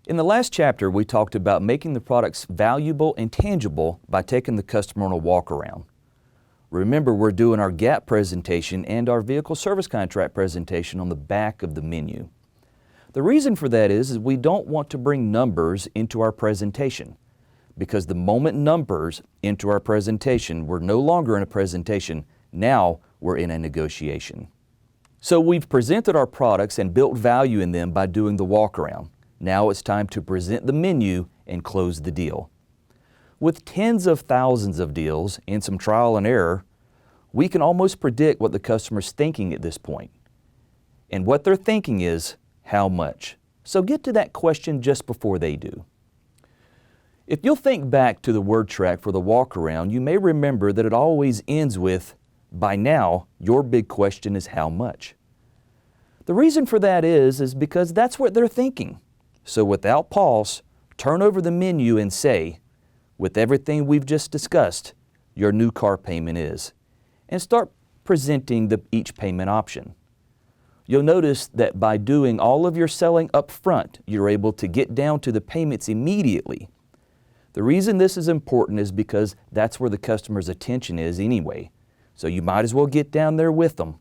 In the last chapter, we talked about making the products valuable and tangible by taking the customer on a walk around. Remember, we're doing our GAP presentation and our vehicle service contract presentation on the back of the menu. The reason for that is we don't want to bring numbers into our presentation, because the moment numbers into our presentation, we're no longer in a presentation, now we're in a negotiation. So we've presented our products and built value in them by doing the walk around. Now it's time to present the menu and close the deal. With tens of thousands of deals and some trial and error, we can almost predict what the customer's thinking at this point. And what they're thinking is, how much? So get to that question just before they do. If you'll think back to the word track for the walk around, you may remember that it always ends with, by now, your big question is how much? The reason for that is because that's what they're thinking. So without pause, turn over the menu and say, with everything we've just discussed, your new car payment is. And start presenting each payment option. You'll notice that by doing all of your selling up front, you're able to get down to the payments immediately. The reason this is important is because that's where the customer's attention is anyway. So you might as well get down there with them.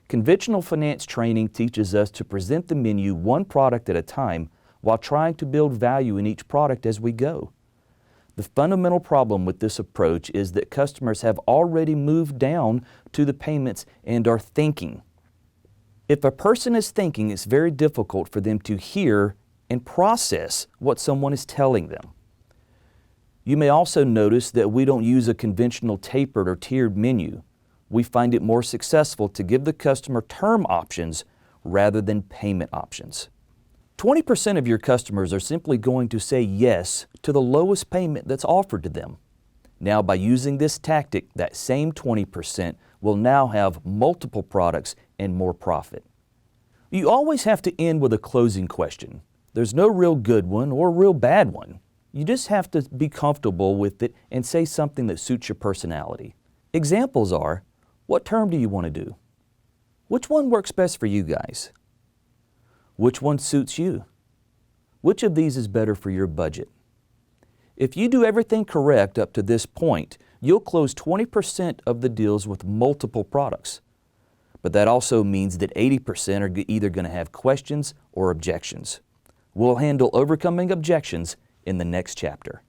Conventional finance training teaches us to present the menu one product at a time while trying to build value in each product as we go. The fundamental problem with this approach is that customers have already moved down to the payments and are thinking. If a person is thinking, it's very difficult for them to hear and process what someone is telling them. You may also notice that we don't use a conventional tapered or tiered menu. We find it more successful to give the customer term options rather than payment options. 20% of your customers are simply going to say yes to the lowest payment that's offered to them. Now, by using this tactic, that same 20% will now have multiple products and more profit. You always have to end with a closing question. There's no real good one or real bad one. You just have to be comfortable with it and say something that suits your personality. Examples are, what term do you want to do? Which one works best for you guys? Which one suits you? Which of these is better for your budget? If you do everything correct up to this point, you'll close 20% of the deals with multiple products. But that also means that 80% are either going to have questions or objections. We'll handle overcoming objections in the next chapter.